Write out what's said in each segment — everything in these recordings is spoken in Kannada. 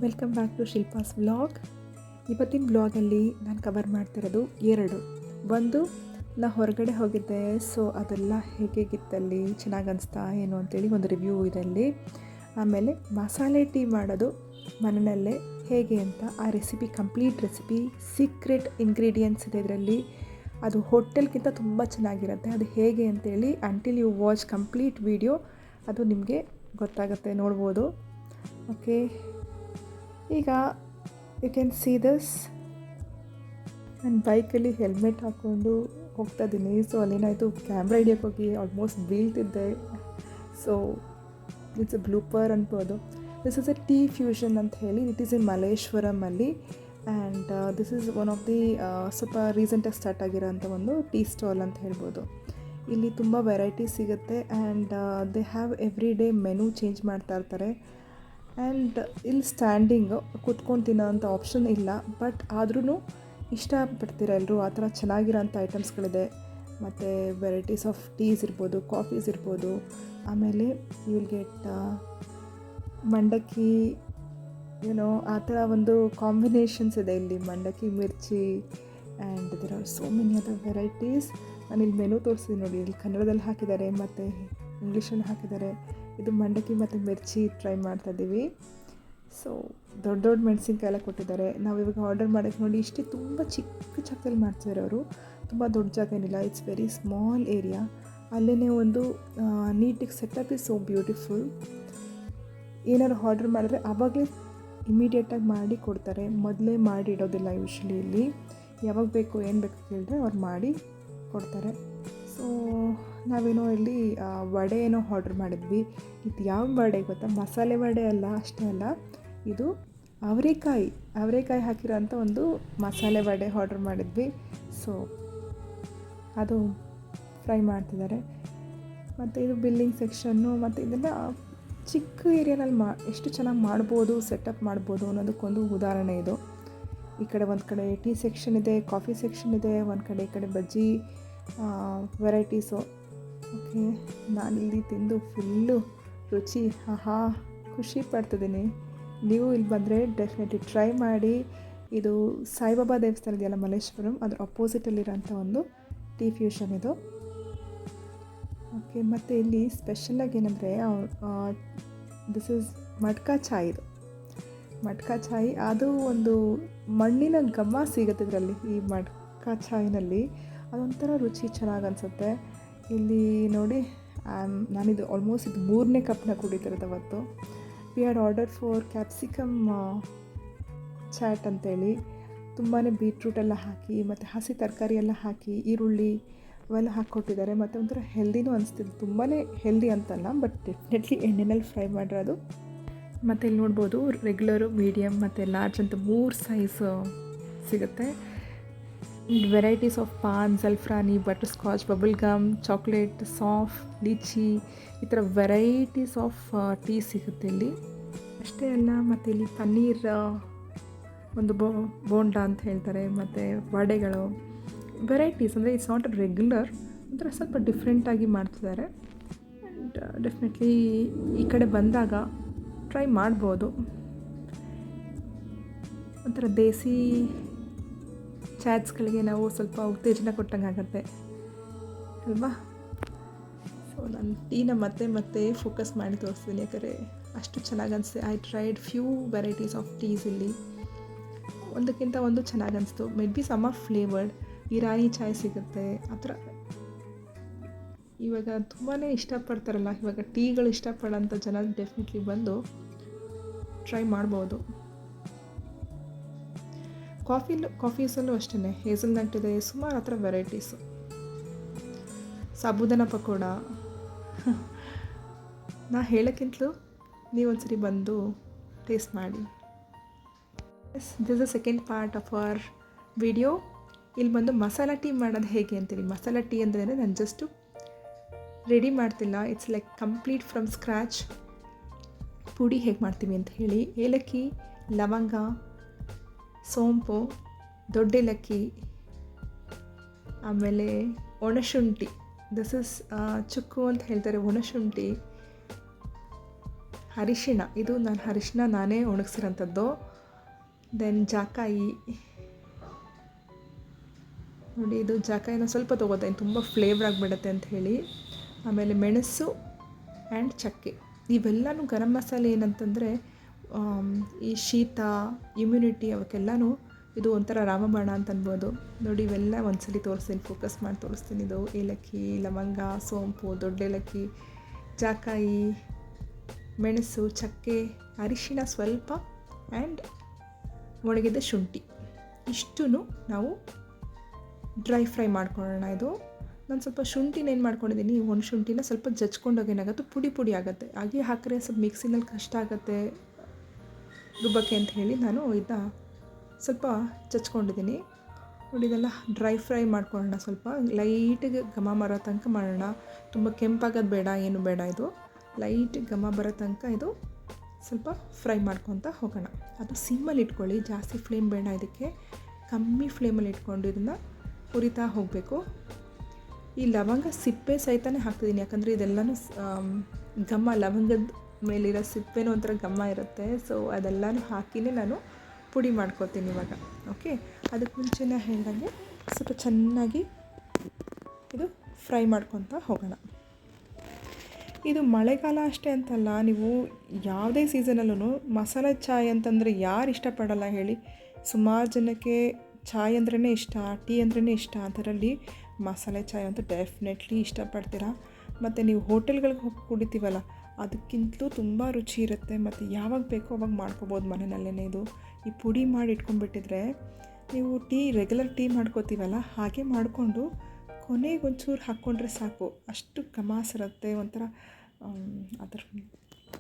Welcome back to Shilpa's vlog. ಇವತ್ತಿನ ವ್ಲಾಗಲ್ಲಿ ನಾನು ಕವರ್ ಮಾಡ್ತಿರೋದು ಎರಡು. ಒಂದು, ನಾ ಹೊರಗಡೆ ಹೋಗಿದ್ದೆ, ಸೊ ಅದೆಲ್ಲ ಹೇಗಿತ್ತಲ್ಲಿ, ಚೆನ್ನಾಗಿ ಅನಿಸ್ತಾ ಏನು ಅಂತೇಳಿ ಒಂದು ರಿವ್ಯೂ ಇದರಲ್ಲಿ. ಆಮೇಲೆ ಮಸಾಲೆ ಟೀ ಮಾಡೋದು ಮನೆಯಲ್ಲೇ ಹೇಗೆ ಅಂತ ಆ recipe, complete recipe, secret ingredients ಇದೆ ಇದರಲ್ಲಿ. ಅದು ಹೋಟೆಲ್ಗಿಂತ ತುಂಬ ಚೆನ್ನಾಗಿರುತ್ತೆ. ಅದು ಹೇಗೆ ಅಂತೇಳಿ until you watch complete video ಅದು ನಿಮಗೆ ಗೊತ್ತಾಗುತ್ತೆ, ನೋಡ್ಬೋದು. ಓಕೆ, ಈಗ ಯು ಕ್ಯಾನ್ ಸಿ ದಿಸ್. ನಾನು ಬೈಕಲ್ಲಿ ಹೆಲ್ಮೆಟ್ ಹಾಕ್ಕೊಂಡು ಹೋಗ್ತಾ ಇದ್ದೀನಿ. ಸೊ ಅಲ್ಲೇನಾಯಿತು, ಕ್ಯಾಮ್ರಾ ಹಿಡಿಯೋಕ್ಕೆ ಹೋಗಿ ಆಲ್ಮೋಸ್ಟ್ ಬೀಳ್ತಿದ್ದೆ. ಸೊ ಇಟ್ಸ್ ಎ ಬ್ಲೂಪರ್ ಅನ್ಬೋದು. This is a tea fusion ಅಂತ ಹೇಳಿ, ಇಟ್ ಈಸ್ ಇನ್ ಮಲ್ಲೇಶ್ವರಮಲ್ಲಿ. And this is one of the ಸ್ವಲ್ಪ ರೀಸೆಂಟಾಗಿ ಸ್ಟಾರ್ಟ್ ಆಗಿರೋಂಥ ಒಂದು ಟೀ ಸ್ಟಾಲ್ ಅಂತ ಹೇಳ್ಬೋದು. ಇಲ್ಲಿ ತುಂಬ ವೆರೈಟೀಸ್ ಸಿಗುತ್ತೆ. And they have every day menu change ಮಾಡ್ತಾ ಇರ್ತಾರೆ. ಆ್ಯಂಡ್ ಇಲ್ಲಿ ಸ್ಟ್ಯಾಂಡಿಂಗು ಕೂತ್ಕೊಂಡು ತಿನ್ನೋ ಅಂಥ ಆಪ್ಷನ್ ಇಲ್ಲ. ಬಟ್ ಆದ್ರೂ ಇಷ್ಟಪಡ್ತೀರ ಎಲ್ಲರೂ, ಆ ಥರ ಚೆನ್ನಾಗಿರೋಂಥ ಐಟಮ್ಸ್ಗಳಿದೆ. ಮತ್ತು ವೆರೈಟೀಸ್ ಆಫ್ ಟೀಸ್ ಇರ್ಬೋದು, ಕಾಫೀಸ್ ಇರ್ಬೋದು. ಆಮೇಲೆ ಯು ವಿಲ್ ಗೆಟ್ ಮಂಡಕ್ಕಿ, ಏನೋ ಆ ಥರ ಒಂದು ಕಾಂಬಿನೇಷನ್ಸ್ ಇದೆ ಇಲ್ಲಿ, ಮಂಡಕ್ಕಿ ಮಿರ್ಚಿ. And there are so many other varieties. ನಾನು ಇಲ್ಲಿ ಮೆನು ತೋರಿಸ್ತೀನಿ ನೋಡಿ, ಇಲ್ಲಿ ಕನ್ನಡದಲ್ಲಿ ಹಾಕಿದ್ದಾರೆ ಮತ್ತು ಇಂಗ್ಲೀಷಲ್ಲಿ ಹಾಕಿದ್ದಾರೆ. ಇದು ಮಂಡಕ್ಕಿ ಮತ್ತು ಮಿರ್ಚಿ ಟ್ರೈ ಮಾಡ್ತಾಯಿದ್ದೀವಿ. ಸೊ ದೊಡ್ಡ ದೊಡ್ಡ ಮೆಣಸಿನ್ಕಾಯಿ ಎಲ್ಲ ಕೊಟ್ಟಿದ್ದಾರೆ. ನಾವು ಇವಾಗ ಆರ್ಡರ್ ಮಾಡೋಕ್ಕೆ ನೋಡಿ, ಇಷ್ಟೇ ತುಂಬ ಚಿಕ್ಕ ಜಾಗದಲ್ಲಿ ಮಾಡ್ತಿದ್ದಾರೆ ಅವರು, ತುಂಬ ದೊಡ್ಡ ಜಾಗ ಏನಿಲ್ಲ. It's very small area. ಅಲ್ಲೇ ಒಂದು ನೀಟಿಗೆ ಸೆಟಪ್ ಇಸ್ ಸೋ ಬ್ಯೂಟಿಫುಲ್. ಏನಾದ್ರು ಆರ್ಡರ್ ಮಾಡಿದ್ರೆ ಆವಾಗಲೇ ಇಮಿಡಿಯೇಟಾಗಿ ಮಾಡಿ ಕೊಡ್ತಾರೆ, ಮೊದಲೇ ಮಾಡಿ ಇಡೋದಿಲ್ಲ ಯೂಶ್ವಲಿ. ಇಲ್ಲಿ ಯಾವಾಗ ಬೇಕು ಏನು ಬೇಕು ಕೇಳಿದ್ರೆ ಅವ್ರು ಮಾಡಿ ಕೊಡ್ತಾರೆ. ಸೊ ನಾವೇನೋ ಇಲ್ಲಿ ವಡೆ ಏನೋ ಆರ್ಡ್ರ್ ಮಾಡಿದ್ವಿ. ಇದು ಯಾವ ವಡೆ ಗೊತ್ತಾ, ಮಸಾಲೆ ವಡೆ ಅಲ್ಲ, ಅಷ್ಟೇ ಅಲ್ಲ, ಇದು ಅವರೆಕಾಯಿ ಹಾಕಿರೋ ಅಂಥ ಒಂದು ಮಸಾಲೆ ವಡೆ ಆರ್ಡ್ರ್ ಮಾಡಿದ್ವಿ. ಸೊ ಅದು ಫ್ರೈ ಮಾಡ್ತಿದ್ದಾರೆ. ಮತ್ತು ಇದು ಬಿಲ್ಲಿಂಗ್ ಸೆಕ್ಷನ್ನು. ಮತ್ತು ಇದೆಲ್ಲ ಚಿಕ್ಕ ಏರಿಯಾನಲ್ಲಿ ಎಷ್ಟು ಚೆನ್ನಾಗಿ ಮಾಡ್ಬೋದು, ಸೆಟಪ್ ಮಾಡ್ಬೋದು ಅನ್ನೋದಕ್ಕೊಂದು ಉದಾಹರಣೆ ಇದು. ಈ ಕಡೆ ಒಂದು ಕಡೆ ಟೀ ಸೆಕ್ಷನ್ ಇದೆ, ಕಾಫಿ ಸೆಕ್ಷನ್ ಇದೆ, ಒಂದು ಕಡೆ ಈ ಕಡೆ ಬಜ್ಜಿ ವೆರೈಟೀಸು. ಓಕೆ, ನಾನಿಲ್ಲಿ ತಿಂದು ಫುಲ್ಲು ರುಚಿ ಖುಷಿ ಪಡ್ತಿದ್ದೀನಿ. ನೀವು ಇಲ್ಲಿ ಬಂದರೆ ಡೆಫಿನೆಟ್ಲಿ ಟ್ರೈ ಮಾಡಿ. ಇದು ಸಾಯಿಬಾಬಾ ದೇವಸ್ಥಾನ ಇದೆಯಲ್ಲ ಮಲ್ಲೇಶ್ವರಂ, ಅದ್ರ ಅಪೋಸಿಟಲ್ಲಿರೋಂಥ ಒಂದು ಟೀ ಫ್ಯೂಷನ್ ಇದು. ಓಕೆ, ಮತ್ತು ಇಲ್ಲಿ ಸ್ಪೆಷಲಾಗಿ ಏನಂದರೆ ದಿಸ್ ಈಸ್ ಮಟ್ಕಾ ಚಾಯ್. ಇದು ಮಟ್ಕಾ ಚಾಯ್, ಅದು ಒಂದು ಮಣ್ಣಿನ ಘಮ ಸಿಗುತ್ತೆ ಇದರಲ್ಲಿ, ಈ ಮಟ್ಕಾ ಚಾಯ್ನಲ್ಲಿ. ಅದೊಂಥರ ರುಚಿ ಚೆನ್ನಾಗಿ ಅನಿಸುತ್ತೆ. ಇಲ್ಲಿ ನೋಡಿ, ನಾನಿದು ಆಲ್ಮೋಸ್ಟ್ ಇದು 3ನೇ ಕಪ್ನ ಕುಡಿತಿರೋದು ಅವತ್ತು. We had order for capsicum chaat ಅಂತೇಳಿ. ತುಂಬಾ ಬೀಟ್ರೂಟ್ ಎಲ್ಲ ಹಾಕಿ ಮತ್ತು ಹಸಿ ತರಕಾರಿ ಎಲ್ಲ ಹಾಕಿ, ಈರುಳ್ಳಿ ಅವೆಲ್ಲ ಹಾಕ್ಕೊಟ್ಟಿದ್ದಾರೆ. ಮತ್ತು ಒಂಥರ ಹೆಲ್ದಿನೂ ಅನಿಸ್ತಿದೆ. ತುಂಬಾ ಹೆಲ್ದಿ ಅಂತಲ್ಲ, ಬಟ್ ಡೆಫಿನೆಟ್ಲಿ ಎಣ್ಣೆನಲ್ಲಿ ಫ್ರೈ ಮಾಡಿರೋದು. ಮತ್ತು ಇಲ್ಲಿ ನೋಡ್ಬೋದು, ರೆಗ್ಯುಲರು, ಮೀಡಿಯಮ್ ಮತ್ತು ಲಾರ್ಜ್ ಅಂತ 3 ಸೈಜ್ ಸಿಗುತ್ತೆ. ವೆರೈಟೀಸ್ ಆಫ್ ಪಾನ್, ಜಲ್ಫ್ರಾನಿ, butterscotch, bubble gum, chocolate, ಸಾಫ್, ಲೀಚಿ, ಈ ಥರ ವೆರೈಟೀಸ್ ಆಫ್ ಟೀ ಸಿಗುತ್ತೆ ಇಲ್ಲಿ. ಅಷ್ಟೇ ಅಲ್ಲ, ಮತ್ತು ಇಲ್ಲಿ ಪನ್ನೀರ್ ಒಂದು ಬೋಂಡಾ ಅಂತ ಹೇಳ್ತಾರೆ, ಮತ್ತು ವಡೆಗಳು, ವೆರೈಟೀಸ್. ಅಂದರೆ ಇಟ್ಸ್ ನಾಟ್ ಅ ರೆಗ್ಯುಲರ್, ಒಂಥರ ಸ್ವಲ್ಪ ಡಿಫ್ರೆಂಟಾಗಿ ಮಾಡ್ತಿದ್ದಾರೆ. ಆ್ಯಂಡ್ ಡೆಫಿನೆಟ್ಲಿ ಈ ಕಡೆ ಬಂದಾಗ ಟ್ರೈ ಮಾಡ್ಬೋದು. ಒಂಥರ ದೇಸಿ ಚಾಟ್ಸ್ಗಳಿಗೆ ನಾವು ಸ್ವಲ್ಪ ಉತ್ತೇಜನ ಕೊಟ್ಟಂಗೆ ಆಗುತ್ತೆ ಅಲ್ವಾ. ಸೊ ನಾನು ಟೀನ ಮತ್ತೆ ಫೋಕಸ್ ಮಾಡಿ ತೋರಿಸ್ತೀನಿ, ಯಾಕಂದರೆ ಅಷ್ಟು ಚೆನ್ನಾಗಿ ಅನಿಸ್ತೆ. I tried few varieties of teas ಇಲ್ಲಿ. ಒಂದಕ್ಕಿಂತ ಒಂದು ಚೆನ್ನಾಗಿ ಅನಿಸ್ತು. Maybe some of flavoured. Irani ಚಾಯ್ ಸಿಗುತ್ತೆ ಆ ಥರ. ಇವಾಗ ತುಂಬಾ ಇಷ್ಟಪಡ್ತಾರಲ್ಲ, ಇವಾಗ ಟೀಗಳು ಇಷ್ಟಪಡೋಂಥ ಜನ ಡೆಫಿನೆಟ್ಲಿ ಟ್ರೈ ಮಾಡ್ಬೋದು. ಕಾಫೀಸಲ್ಲೂ ಅಷ್ಟೇ, ಹೇಸಲ್ನಟ್ ಇದೆ, ಸುಮಾರು ಆ ಥರ ವೆರೈಟೀಸು. ಸಾಬೂದಾನ ಪಕೋಡ. ನಾ ಹೇಳೋಕ್ಕಿಂತಲೂ ನೀವು ಒಂದ್ಸರಿ ಬಂದು ಟೇಸ್ಟ್ ಮಾಡಿ. This is second part of our video. ಇಲ್ಲಿ ಬಂದು ಮಸಾಲ ಟೀ ಮಾಡೋದು ಹೇಗೆ ಅಂತೇಳಿ. ಮಸಾಲ ಟೀ ಅಂದರೆ ನಾನು ಜಸ್ಟು ರೆಡಿ ಮಾಡ್ತಿಲ್ಲ, it's like complete from scratch. ಪುಡಿ ಹೇಗೆ ಮಾಡ್ತೀವಿ ಅಂತ ಹೇಳಿ, ಏಲಕ್ಕಿ, ಲವಂಗ, ಸೋಂಪು, ದೊಡ್ಡೇಲಕ್ಕಿ, ಆಮೇಲೆ ಒಣಶುಂಠಿ. ದಿಸ್ ಇಸ್ ಚುಕ್ಕು ಅಂತ ಹೇಳ್ತಾರೆ, ಒಣಶುಂಠಿ ಅರಿಶಿಣ, ಇದು ನಾನು ಅರಿಶಿಣ ನಾನೇ ಒಣಗಿಸಿರೋಂಥದ್ದು. ದೆನ್ ಜಾಕಾಯಿ ನೋಡಿ, ಇದು ಜಾಕಾಯಿನ ಸ್ವಲ್ಪ ತೊಗೋತೀನಿ, ತುಂಬ ಫ್ಲೇವರ್ ಆಗಿಬಿಡುತ್ತೆ ಅಂತ ಹೇಳಿ. ಆಮೇಲೆ ಮೆಣಸು ಆ್ಯಂಡ್ ಚಕ್ಕೆ, ಇವೆಲ್ಲನೂ ಗರಂ ಮಸಾಲೆ ಏನಂತಂದರೆ ಈ ಶೀತ, ಇಮ್ಯುನಿಟಿ ಅವಕ್ಕೆಲ್ಲನೂ ಇದು ಒಂಥರ ರಾಮಬಾಣ ಅಂತ ಅನ್ಬೋದು. ನೋಡಿ ಇವೆಲ್ಲ ಒಂದ್ಸಲಿ ತೋರಿಸ್ತೀನಿ, ಫೋಕಸ್ ಮಾಡಿ ತೋರಿಸ್ತೀನಿ. ಇದು ಏಲಕ್ಕಿ, ಲವಂಗ, ಸೋಂಪು, ದೊಡ್ಡ ಏಲಕ್ಕಿ, ಜಾಕಾಯಿ, ಮೆಣಸು, ಚಕ್ಕೆ, ಅರಿಶಿಣ ಸ್ವಲ್ಪ ಆ್ಯಂಡ್ ಒಣಗಿದ ಶುಂಠಿ, ಇಷ್ಟೂ ನಾವು ಡ್ರೈ ಫ್ರೈ ಮಾಡ್ಕೊಳ್ಳೋಣ. ಇದು ನಾನು ಸ್ವಲ್ಪ ಶುಂಠಿನ ಏನು ಮಾಡ್ಕೊಂಡಿದ್ದೀನಿ, ಒಂದು ಶುಂಠಿನ ಸ್ವಲ್ಪ ಜಜ್ಕೊಂಡೋಗಿ ಏನಾಗುತ್ತೆ ಪುಡಿ ಪುಡಿ ಆಗುತ್ತೆ, ಹಾಗೆ ಹಾಕಿದ್ರೆ ಸ್ವಲ್ಪ ಮಿಕ್ಸಿನಲ್ಲಿ ಕಷ್ಟ ಆಗುತ್ತೆ ರುಬ್ಬಕ್ಕೆ ಅಂತ ಹೇಳಿ ನಾನು ಇದನ್ನ ಸ್ವಲ್ಪ ಜಜ್ಕೊಂಡಿದ್ದೀನಿ. ನೋಡಿ ಇದೆಲ್ಲ ಡ್ರೈ ಫ್ರೈ ಮಾಡ್ಕೊಳ್ಳೋಣ, ಸ್ವಲ್ಪ ಲೈಟಿಗೆ ಘಮ ಬರೋ ತನಕ ಮಾಡೋಣ. ತುಂಬ ಕೆಂಪಾಗೋದು ಬೇಡ, ಏನು ಬೇಡ, ಇದು ಲೈಟಿಗೆ ಘಮ ಬರೋ ತನಕ ಇದು ಸ್ವಲ್ಪ ಫ್ರೈ ಮಾಡ್ಕೊತ ಹೋಗೋಣ. ಅದು ಸಿಮ್ಮಲ್ಲಿ ಇಟ್ಕೊಳ್ಳಿ, ಜಾಸ್ತಿ ಫ್ಲೇಮ್ ಬೇಡ ಇದಕ್ಕೆ, ಕಮ್ಮಿ ಫ್ಲೇಮಲ್ಲಿ ಇಟ್ಕೊಂಡು ಇದನ್ನು ಹುರಿತಾ ಹೋಗಬೇಕು. ಈ ಲವಂಗ ಸಿಪ್ಪೆ ಸಹಿತನೇ ಹಾಕ್ತಿದ್ದೀನಿ, ಯಾಕಂದರೆ ಇದೆಲ್ಲನೂ ಘಮ, ಲವಂಗದ ಮೇಲಿರೋ ಸಿಪ್ಪೆನೂ ಒಂಥರ ಘಮ ಇರುತ್ತೆ. ಸೊ ಅದೆಲ್ಲನೂ ಹಾಕಿನೇ ನಾನು ಪುಡಿ ಮಾಡ್ಕೊತೀನಿ ಇವಾಗ. ಓಕೆ, ಅದಕ್ಕೆ ಮುಂಚೆನೇ ಹೇಳಿದಂಗೆ ಸ್ವಲ್ಪ ಚೆನ್ನಾಗಿ ಇದು ಫ್ರೈ ಮಾಡ್ಕೊತ ಹೋಗೋಣ. ಇದು ಮಳೆಗಾಲ ಅಷ್ಟೇ ಅಂತಲ್ಲ, ನೀವು ಯಾವುದೇ ಸೀಸನಲ್ಲೂ ಮಸಾಲೆ ಚಾಯ್ ಅಂತಂದರೆ ಯಾರು ಇಷ್ಟಪಡಲ್ಲ ಹೇಳಿ. ಸುಮಾರು ಜನಕ್ಕೆ ಚಾಯ್ ಅಂದ್ರೇ ಇಷ್ಟ, ಟೀ ಅಂದ್ರೇ ಇಷ್ಟ. ಅದರಲ್ಲಿ ಮಸಾಲೆ ಚಾಯ್ ಅಂತೂ ಡೆಫಿನೆಟ್ಲಿ ಇಷ್ಟಪಡ್ತೀರಾ. ಮತ್ತು ನೀವು ಹೋಟೆಲ್ಗಳಿಗೆ ಹೋಗಿ ಕುಡಿತೀವಲ್ಲ, ಅದಕ್ಕಿಂತಲೂ ತುಂಬ ರುಚಿ ಇರುತ್ತೆ. ಮತ್ತು ಯಾವಾಗ ಬೇಕೋ ಅವಾಗ ಮಾಡ್ಕೊಬೋದು ಮನೆಯಲ್ಲೇ. ಇದು ಈ ಪುಡಿ ಮಾಡಿ ಇಟ್ಕೊಂಡ್ಬಿಟ್ಟಿದ್ರೆ ನೀವು ರೆಗ್ಯುಲರ್ ಟೀ ಮಾಡ್ಕೋತೀವಲ್ಲ, ಹಾಗೆ ಮಾಡಿಕೊಂಡು ಕೊನೆಗೆ ಒಂಚೂರು ಹಾಕ್ಕೊಂಡ್ರೆ ಸಾಕು, ಅಷ್ಟು ಘಮಾಸಿರುತ್ತೆ. ಒಂಥರ ಅದರ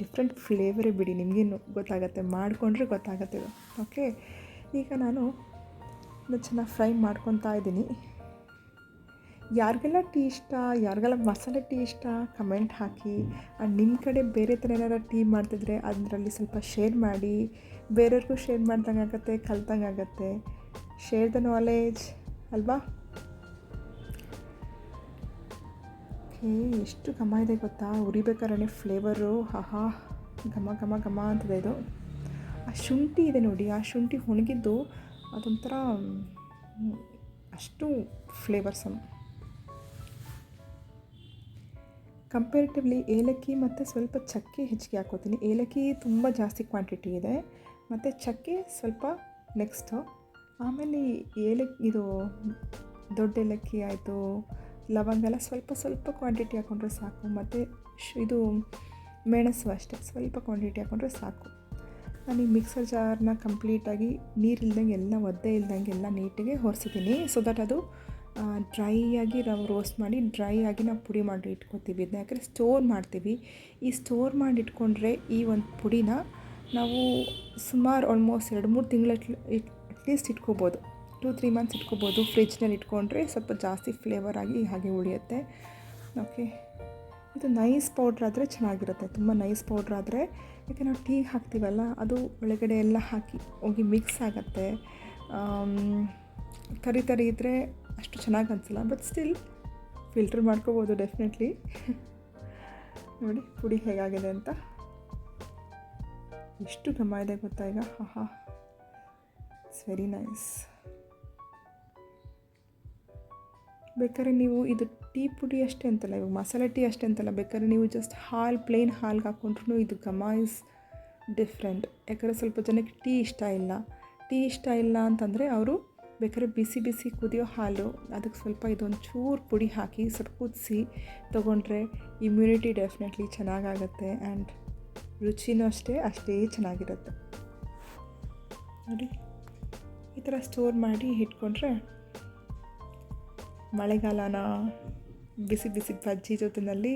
ಡಿಫ್ರೆಂಟ್ ಫ್ಲೇವರೇ ಬಿಡಿ, ನಿಮಗೇನು ಗೊತ್ತಾಗುತ್ತೆ, ಮಾಡಿಕೊಂಡ್ರೆ ಗೊತ್ತಾಗುತ್ತೆ ಇದು. ಓಕೆ, ಈಗ ನಾನು ಇದನ್ನು ಚೆನ್ನಾಗಿ ಫ್ರೈ ಮಾಡ್ಕೊತಾ ಇದ್ದೀನಿ. ಯಾರಿಗೆಲ್ಲ ಟೀ ಇಷ್ಟ, ಯಾರಿಗೆಲ್ಲ ಮಸಾಲೆ ಟೀ ಇಷ್ಟ ಕಮೆಂಟ್ ಹಾಕಿ. ಆ್ಯಂಡ್ ನಿಮ್ಮ ಕಡೆ ಬೇರೆ ಥರ ಏನಾರು ಟೀ ಮಾಡ್ತಿದ್ರೆ ಅದರಲ್ಲಿ ಸ್ವಲ್ಪ ಶೇರ್ ಮಾಡಿ, ಬೇರೆಯವ್ರಿಗೂ ಶೇರ್ ಮಾಡ್ದಂಗೆ ಆಗುತ್ತೆ, ಕಲ್ತಂಗೆ ಆಗುತ್ತೆ. ಶೇರ್ ದ ನಾಲೆಜ್ ಅಲ್ವಾ. ಓಕೆ, ಎಷ್ಟು ಘಮ ಇದೆ ಗೊತ್ತಾ, ಉರಿಬೇಕಾದ್ರೆ ಫ್ಲೇವರು, ಆಹಾ ಘಮ ಘಮ ಘಮ ಅಂತದೆ ಇದು. ಆ ಶುಂಠಿ ಇದೆ ನೋಡಿ, ಆ ಶುಂಠಿ ಒಣಗಿದ್ದು ಅದೊಂಥರ ಅಷ್ಟು ಫ್ಲೇವರ್ಸಮ್. ಕಂಪೇರಿಟಿವ್ಲಿ ಏಲಕ್ಕಿ ಮತ್ತು ಸ್ವಲ್ಪ ಚಕ್ಕೆ ಹೆಚ್ಚಿಗೆ ಹಾಕೋತೀನಿ. ಏಲಕ್ಕಿ ತುಂಬ ಜಾಸ್ತಿ ಕ್ವಾಂಟಿಟಿ ಇದೆ, ಮತ್ತು ಚಕ್ಕೆ ಸ್ವಲ್ಪ ನೆಕ್ಸ್ಟು. ಆಮೇಲೆ ಇದು ದೊಡ್ಡ ಏಲಕ್ಕಿ ಆಯಿತು, ಲವಂಗ ಎಲ್ಲ ಸ್ವಲ್ಪ ಸ್ವಲ್ಪ ಕ್ವಾಂಟಿಟಿ ಹಾಕ್ಕೊಂಡ್ರೆ ಸಾಕು. ಮತ್ತು ಇದು ಮೆಣಸು ಅಷ್ಟೇ, ಸ್ವಲ್ಪ ಕ್ವಾಂಟಿಟಿ ಹಾಕ್ಕೊಂಡ್ರೆ ಸಾಕು. ನಾನು ಈ ಮಿಕ್ಸರ್ ಜಾರ್ನ ಕಂಪ್ಲೀಟಾಗಿ ನೀರಿಲ್ದಂಗೆ ಎಲ್ಲ ಒದ್ದೆ ಇಲ್ದಂಗೆ ಎಲ್ಲ ನೀಟಾಗಿ ಹೊರಿಸಿದ್ದೀನಿ. ಸೊ ದಟ್ ಅದು ಡ್ರೈ ಆಗಿ ನಾವು ರೋಸ್ಟ್ ಮಾಡಿ ಡ್ರೈ ಆಗಿ ನಾವು ಪುಡಿ ಮಾಡಿ ಇಟ್ಕೊತೀವಿ. ಇದನ್ನ ಯಾಕಂದರೆ ಸ್ಟೋರ್ ಮಾಡ್ತೀವಿ. ಈ ಸ್ಟೋರ್ ಮಾಡಿ ಇಟ್ಕೊಂಡ್ರೆ ಈ ಒಂದು ಪುಡಿನ ನಾವು ಸುಮಾರು ಆಲ್ಮೋಸ್ಟ್ 2-3 ತಿಂಗಳು ಅಟ್ಲೀಸ್ಟ್ ಇಟ್ಕೋಬೋದು, 2-3 ಮಂತ್ಸ್ ಇಟ್ಕೋಬೋದು. ಫ್ರಿಜ್ನಲ್ಲಿ ಇಟ್ಕೊಂಡ್ರೆ ಸ್ವಲ್ಪ ಜಾಸ್ತಿ ಫ್ಲೇವರ್ ಆಗಿ ಹಾಗೆ ಉಳಿಯುತ್ತೆ. ಓಕೆ, ಇದು ನೈಸ್ ಪೌಡ್ರ್ ಆದರೆ ಚೆನ್ನಾಗಿರುತ್ತೆ, ತುಂಬ ನೈಸ್ ಪೌಡ್ರ್ ಆದರೆ. ಯಾಕೆ ನಾವು ಟೀ ಹಾಕ್ತೀವಲ್ಲ, ಅದು ಒಳಗಡೆ ಎಲ್ಲ ಹಾಕಿ ಹೋಗಿ ಮಿಕ್ಸ್ ಆಗುತ್ತೆ. ತರಿ ಇದ್ದರೆ ಅಷ್ಟು ಚೆನ್ನಾಗಿ ಅನಿಸಲ್ಲ, ಬಟ್ ಸ್ಟಿಲ್ ಫಿಲ್ಟರ್ ಮಾಡ್ಕೋಬೋದು ಡೆಫಿನೆಟ್ಲಿ. ನೋಡಿ ಪುಡಿ ಹೇಗಾಗಿದೆ ಅಂತ, ಎಷ್ಟು ಘಮ ಇದೆ ಗೊತ್ತಾ ಈಗ. ಆಹಾ, ಇಟ್ಸ್ ವೆರಿ ನೈಸ್. ಬೇಕಾದ್ರೆ ನೀವು ಇದು ಟೀ ಪುಡಿ ಅಷ್ಟೇ ಅಂತಲ್ಲ, ಇವಾಗ ಮಸಾಲೆ ಟೀ ಅಷ್ಟೇ ಅಂತಲ್ಲ, ಬೇಕಾದ್ರೆ ನೀವು ಜಸ್ಟ್ ಪ್ಲೇನ್ ಹಾಲ್ಗೆ ಹಾಕ್ಕೊಂಡ್ರೂ ಇದು ಘಮ ಇಸ್ ಡಿಫ್ರೆಂಟ್. ಯಾಕಂದರೆ ಸ್ವಲ್ಪ ಜನಕ್ಕೆ ಟೀ ಇಷ್ಟ ಇಲ್ಲ ಅಂತಂದರೆ ಅವರು ಬೇಕಾದ್ರೆ ಬಿಸಿ ಬಿಸಿ ಕುದಿಯೋ ಹಾಲು, ಅದಕ್ಕೆ ಸ್ವಲ್ಪ ಇದೊಂದು ಚೂರು ಪುಡಿ ಹಾಕಿ ಸ್ವಲ್ಪ ಕುದಿಸಿ ತೊಗೊಂಡ್ರೆ ಇಮ್ಯುನಿಟಿ ಡೆಫಿನೆಟ್ಲಿ ಚೆನ್ನಾಗಾಗುತ್ತೆ. ಆ್ಯಂಡ್ ರುಚಿನೂ ಅಷ್ಟೇ ಚೆನ್ನಾಗಿರುತ್ತೆ. ನೋಡಿ ಈ ಥರ ಸ್ಟೋರ್ ಮಾಡಿ ಇಟ್ಕೊಂಡ್ರೆ ಮಳೆಗಾಲನ ಬಿಸಿ ಬಿಸಿ ಬಜ್ಜಿ ಜೊತೆಯಲ್ಲಿ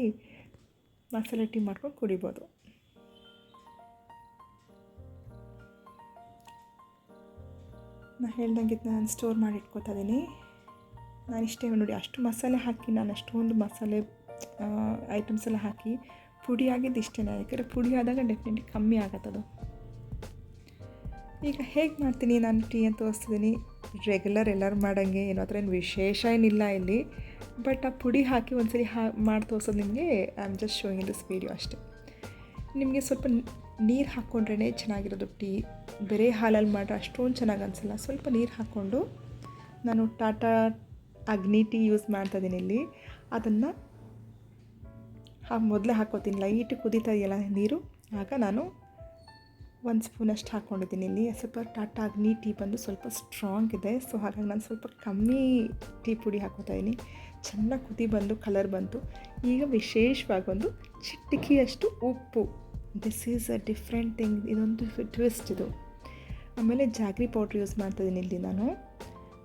ಮಸಾಲೆ ಟೀ ಮಾಡ್ಕೊಂಡು ಕುಡಿಬೋದು. ನಾನು ಹೇಳ್ದಂಗೆ ನಾನು ಸ್ಟೋರ್ ಮಾಡಿ ಇಟ್ಕೊತಾ ಇದ್ದೀನಿ. ನಾನು ಇಷ್ಟೇ ನೋಡಿ, ಅಷ್ಟು ಮಸಾಲೆ ಹಾಕಿ, ನಾನು ಅಷ್ಟೊಂದು ಮಸಾಲೆ ಐಟಮ್ಸ್ ಎಲ್ಲ ಹಾಕಿ ಪುಡಿ ಆಗಿದ್ದು ಇಷ್ಟೇ. ಯಾಕಂದರೆ ಪುಡಿ ಆದಾಗ ಡೆಫಿನೆಟ್ಲಿ ಕಮ್ಮಿ ಆಗತ್ತದು. ಈಗ ಹೇಗೆ ಮಾಡ್ತೀನಿ ನಾನು ಟೀ ಅಂತ ತೋರಿಸ್ತಿದ್ದೀನಿ. ರೆಗ್ಯುಲರ್ ಎಲ್ಲರೂ ಮಾಡೋಂಗೆ, ಏನೋ ಥರ ಏನು ವಿಶೇಷ ಏನಿಲ್ಲ ಇಲ್ಲಿ. ಬಟ್ ಆ ಪುಡಿ ಹಾಕಿ ಒಂದ್ಸರಿ ಮಾಡಿ ತೋರಿಸೋದು ನಿಮಗೆ. I am just showing in this video ಅಷ್ಟೇ. ನಿಮಗೆ ಸ್ವಲ್ಪ ನೀರು ಹಾಕ್ಕೊಂಡ್ರೇ ಚೆನ್ನಾಗಿರೋದು ಟೀ. ಬೇರೆ ಹಾಲಲ್ಲಿ ಮಾಡ್ರೆ ಅಷ್ಟೊಂದು ಚೆನ್ನಾಗಿ ಅನಿಸಲ್ಲ. ಸ್ವಲ್ಪ ನೀರು ಹಾಕ್ಕೊಂಡು ನಾನು ಟಾಟಾ ಅಗ್ನಿ ಟೀ ಯೂಸ್ ಮಾಡ್ತಾಯಿದ್ದೀನಿ ಇಲ್ಲಿ. ಅದನ್ನು ಮೊದಲೇ ಹಾಕ್ಕೋತೀನಿ. ಲೈಟ್ ಕುದೀತಾ ಇದೆಯಲ್ಲ ನೀರು, ಆಗ ನಾನು 1 ಸ್ಪೂನಷ್ಟು ಹಾಕ್ಕೊಂಡಿದ್ದೀನಿ ಇಲ್ಲಿ. ಸ್ವಲ್ಪ ಟಾಟಾ ಅಗ್ನಿ ಟೀ ಬಂದು ಸ್ವಲ್ಪ ಸ್ಟ್ರಾಂಗ್ ಇದೆ, ಸೊ ಹಾಗಾಗಿ ನಾನು ಸ್ವಲ್ಪ ಕಮ್ಮಿ ಟೀ ಪುಡಿ ಹಾಕ್ಕೋತಾಯಿದ್ದೀನಿ. ಚೆನ್ನಾಗಿ ಕುದಿ ಬಂದು ಕಲರ್ ಬಂತು. ಈಗ ವಿಶೇಷವಾಗಿ ಒಂದು ಚಿಟಿಕೆಯಷ್ಟು ಉಪ್ಪು. This is a different thing, ಇದೊಂದು ಟ್ವಿಸ್ಟ್ ಇದು. ಆಮೇಲೆ ಜಾಗ್ರಿ ಪೌಡ್ರ್ ಯೂಸ್ ಮಾಡ್ತಾಯಿದ್ದೀನಿ ಇಲ್ಲಿ ನಾನು.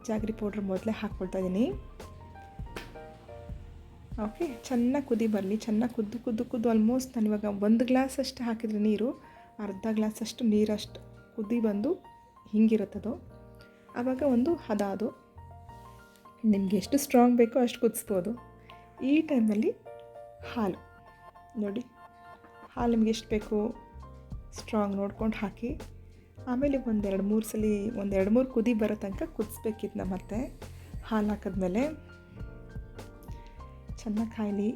ಜಾಗ್ರಿ ಪೌಡ್ರ್ ಮೊದಲೇ ಹಾಕ್ಕೊಳ್ತಾಯಿದ್ದೀನಿ. ಓಕೆ, ಚೆನ್ನಾಗಿ ಕುದಿ ಬರಲಿ. ಚೆನ್ನಾಗಿ ಕುದ್ದು ಆಲ್ಮೋಸ್ಟ್ ನಾನು ಇವಾಗ 1 ಗ್ಲಾಸಷ್ಟು ಹಾಕಿದರೆ ನೀರು, ಅರ್ಧ ಗ್ಲಾಸಷ್ಟು ನೀರಷ್ಟು ಕುದಿ ಬಂದು ಹಿಂಗಿರುತ್ತದು. ಆವಾಗ ಒಂದು ಹದ ಅದು. ನಿಮಗೆ ಎಷ್ಟು ಸ್ಟ್ರಾಂಗ್ ಬೇಕೋ ಅಷ್ಟು ಕುದಿಸ್ಬೋದು. ಈ ಟೈಮಲ್ಲಿ ಹಾಲು ನೋಡಿ, ಹಾಲು ನಿಮ್ಗೆ ಎಷ್ಟು ಬೇಕು ಸ್ಟ್ರಾಂಗ್ ನೋಡ್ಕೊಂಡು ಹಾಕಿ. ಆಮೇಲೆ 1-2-3 ಸಲ 1-2-3 ಕುದಿ ಬರೋ ತನಕ ಕುದಿಸ್ಬೇಕಿದ್ನ. ಮತ್ತೆ ಹಾಲು ಹಾಕಿದ್ಮೇಲೆ ಚೆನ್ನಾಗಿ ಕಾಯಲಿ.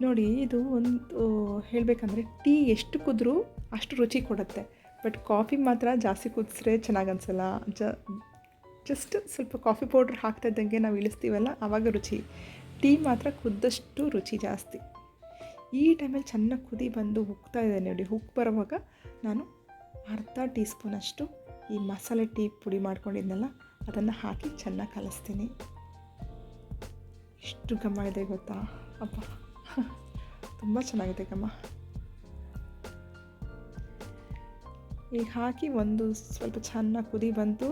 ನೋಡಿ, ಇದು ಒಂದು ಹೇಳಬೇಕಂದ್ರೆ ಟೀ ಎಷ್ಟು ಕುದ್ರೂ ಅಷ್ಟು ರುಚಿ ಕೊಡುತ್ತೆ. ಬಟ್ ಕಾಫಿ ಮಾತ್ರ ಜಾಸ್ತಿ ಕುದಿಸ್ರೆ ಚೆನ್ನಾಗಿ ಅನಿಸಲ್ಲ. ಜಸ್ಟ್ ಸ್ವಲ್ಪ ಕಾಫಿ ಪೌಡ್ರ್ ಹಾಕ್ತಾ ಇದ್ದಂಗೆ ನಾವು ಇಳಿಸ್ತೀವಲ್ಲ, ಆವಾಗ ರುಚಿ. ಟೀ ಮಾತ್ರ ಕುದ್ದಷ್ಟು ರುಚಿ ಜಾಸ್ತಿ. ಈ ಟೈಮಲ್ಲಿ ಚೆನ್ನಾಗಿ ಕುದಿ ಬಂದು ಉಕ್ತಾ ಇದೆ ನೋಡಿ. ಉಕ್ಕು ಬರೋವಾಗ ನಾನು ಅರ್ಧ ಟೀ ಸ್ಪೂನಷ್ಟು ಈ ಮಸಾಲೆ ಟೀ ಪುಡಿ ಮಾಡ್ಕೊಂಡಿದ್ನಲ್ಲ, ಅದನ್ನು ಹಾಕಿ ಚೆನ್ನಾಗಿ ಕಲಿಸ್ತೀನಿ. ಎಷ್ಟು ಘಮ ಇದೆ ಗೊತ್ತಾ, ಅಪ್ಪ ತುಂಬ ಚೆನ್ನಾಗಿದೆ ಘಮ. ಈಗ ಹಾಕಿ ಒಂದು ಸ್ವಲ್ಪ ಚೆನ್ನಾಗಿ ಕುದಿ ಬಂತು.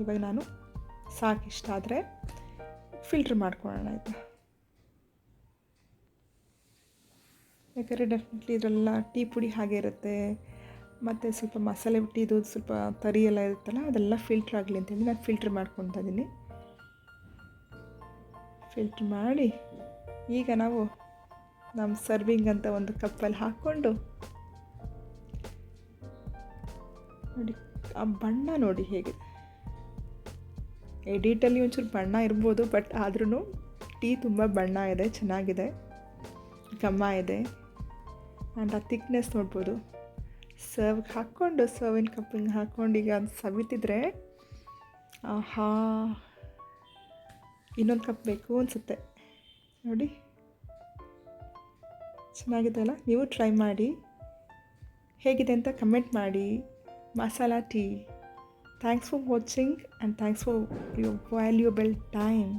ಇವಾಗ ನಾನು ಸಾಕಿಷ್ಟ ಆದರೆ ಫಿಲ್ಟ್ರ್ ಮಾಡ್ಕೊಳ್ಳೋಣ ಆಯಿತಾ. ಯಾಕಂದರೆ ಡೆಫಿನೆಟ್ಲಿ ಇದರೆಲ್ಲ ಟೀ ಪುಡಿ ಹಾಗೆ ಇರುತ್ತೆ, ಮತ್ತು ಸ್ವಲ್ಪ ಮಸಾಲೆ ಟೀದು ಸ್ವಲ್ಪ ತರಿ ಎಲ್ಲ ಇರುತ್ತಲ್ಲ, ಅದೆಲ್ಲ ಫಿಲ್ಟ್ರ್ ಆಗಲಿ ಅಂತೇಳಿ ನಾನು ಫಿಲ್ಟ್ರ್ ಮಾಡ್ಕೊತಾ ಇದ್ದೀನಿ. ಫಿಲ್ಟ್ರ್ ಮಾಡಿ ಈಗ ನಾವು ನಮ್ಮ ಸರ್ವಿಂಗ್ ಅಂತ ಒಂದು ಕಪ್ಪಲ್ಲಿ ಹಾಕ್ಕೊಂಡು ನೋಡಿ, ಆ ಬಣ್ಣ ನೋಡಿ ಹೇಗಿದೆ. ಎಡಿಟಲ್ಲಿ ಒಂಚೂರು ಬಣ್ಣ ಇರ್ಬೋದು, ಬಟ್ ಆದ್ರೂ ಟೀ ತುಂಬ ಬಣ್ಣ ಇದೆ, ಚೆನ್ನಾಗಿದೆ, ಘಮ ಇದೆ. ಆ್ಯಂಡ್ ಆ ಥಿಕ್ನೆಸ್ ನೋಡ್ಬೋದು. ಸರ್ವ್ಗೆ ಹಾಕ್ಕೊಂಡು ಸರ್ವಿನ ಕಪ್ಪಿಂಗ್ ಹಾಕ್ಕೊಂಡು ಈಗ ಅದು ಸವಿತಿದ್ರೆ ಆಹಾ, ಇನ್ನೊಂದು ಕಪ್ ಬೇಕು ಅನಿಸುತ್ತೆ ನೋಡಿ. ಚೆನ್ನಾಗಿದೆ ಅಲ್ಲ? ನೀವು ಟ್ರೈ ಮಾಡಿ, ಹೇಗಿದೆ ಅಂತ ಕಮೆಂಟ್ ಮಾಡಿ. Masala tea. Thanks for watching and thanks for your valuable time.